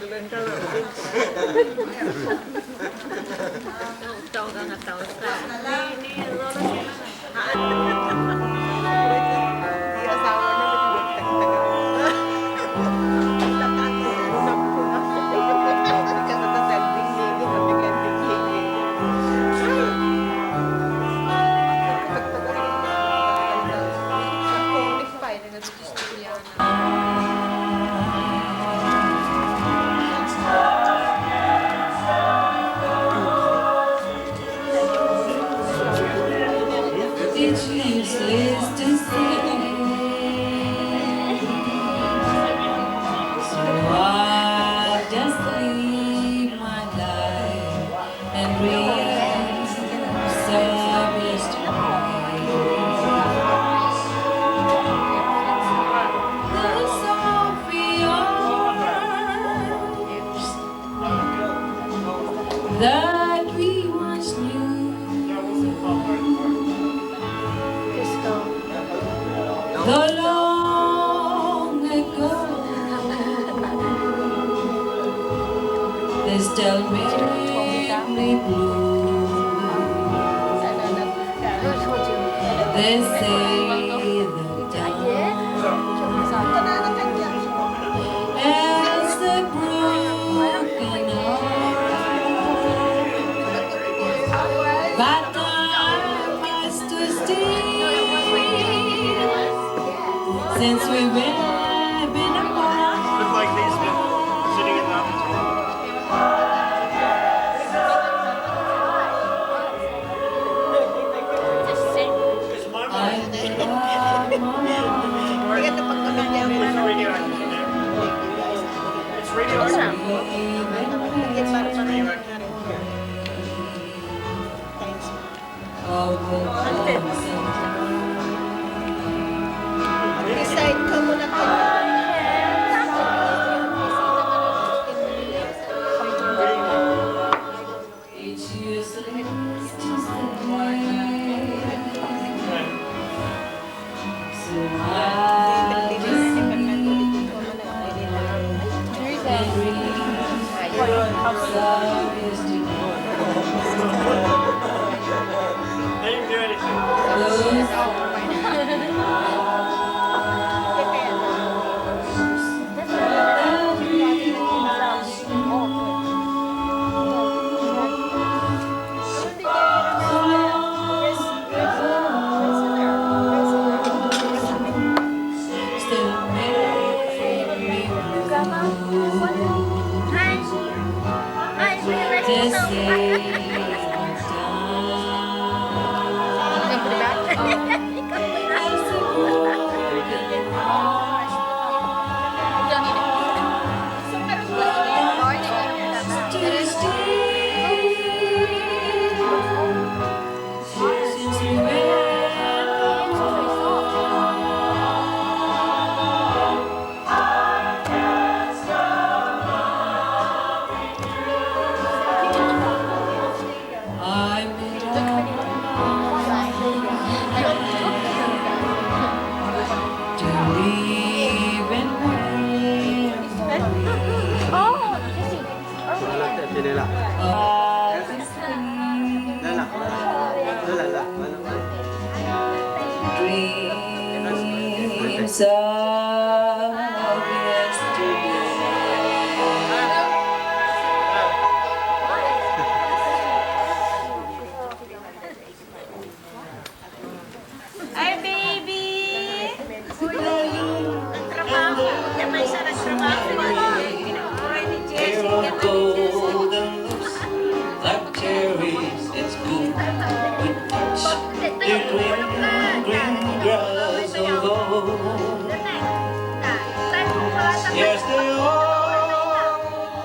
Kailan karaoke? Taon ka nga taon ka. Ni Lola It's useless to say, so I'll just live my life and read some history. The Sophians that we once knew. So long ago, they still make me blue. They say the dawn is a broken heart, but time has to stay. Since we've been apart, look like these been sitting in mountains. It's Decide ka muna kayo. it's useless to say, so I'll just They didn't do anything. Dreams of yesterday. Hi, baby! Nagtrabaho. Naman siya nagtrabaho. Kinukuha ni Jessie. Golden lips like cherries, it's good. With touch, the green grass of old. Yes, they all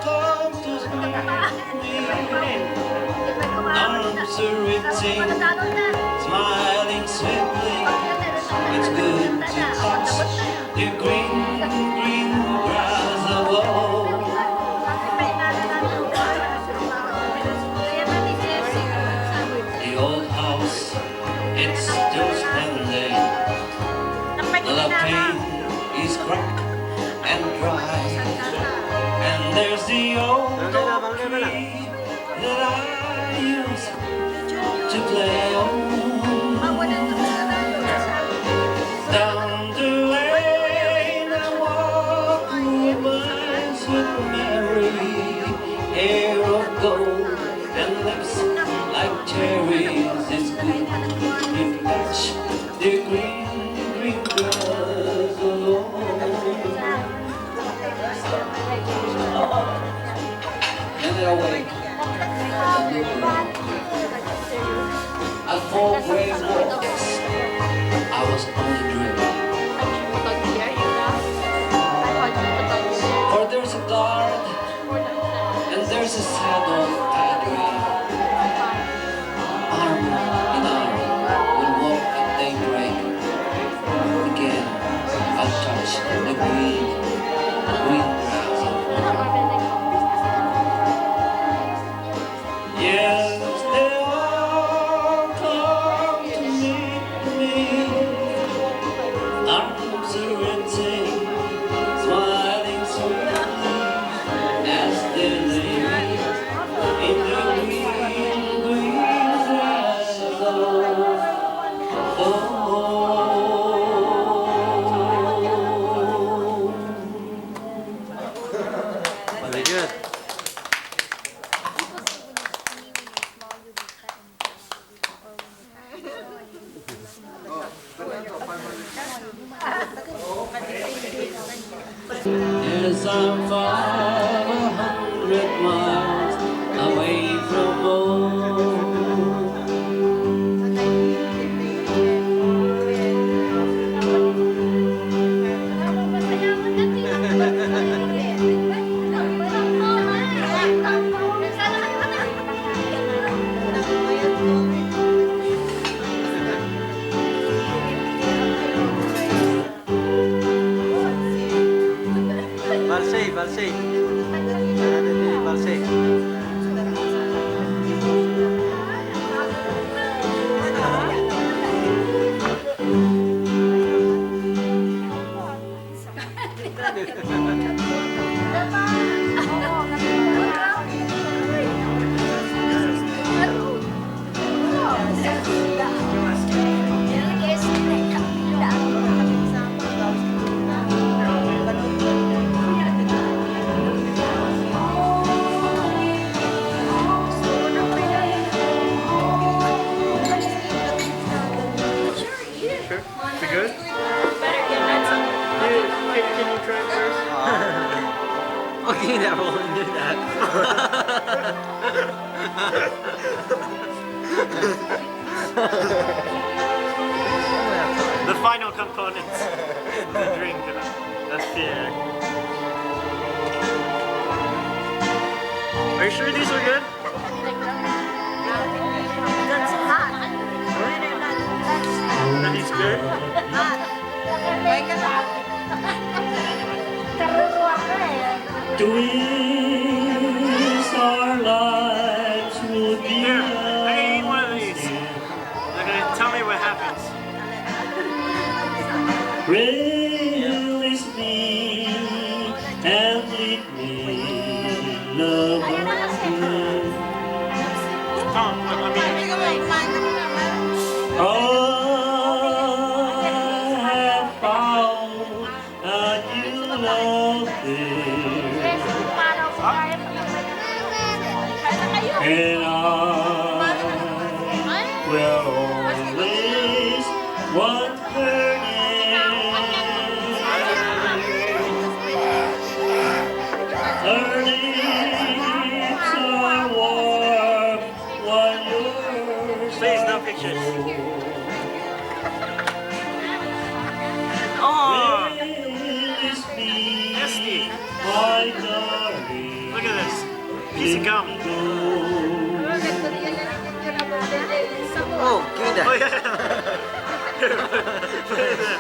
come to me. Arms are reaching, smiling sweetly. It's good to touch the green grass of old. The old house, it's still standing. The paint is cracked and dry, and there's the old oak tree that I used to play on. Down the lane I walk with my sweet Mary, hair of gold and lips like cherries. It's good to touch the green, green grass alone. And then awake, at 4 gray walks, I was on a dream. For there's a guard, and there's a saddle padre. Arm in arm, we'll walk at daybreak. Again, I'll touch the green, green grass. Yes, they all come to meet me. Arms renting, smiling sweetly as they lay in the green, green grass alone. Very good. Yes, I'm 500 miles away from home. Balsay, balsay. Balsay. Sure? We good? Can you try first? Okay, never will do that. The final components. The drink. That's fear. Are you sure these are good? That's hot. Are these good? Twins our lives would be. Here, I can eat one of these. Okay, tell me what happens. Release me and lead me, love again. Oh, I mean, I have found a new love there, and I will always want her name. Her lips are warm while yours please, no are pictures. cold. Oh, Release me, nasty. my darling. Look at this. Piece of gum. Oh, give me Oh, that. yeah. Here, put it there.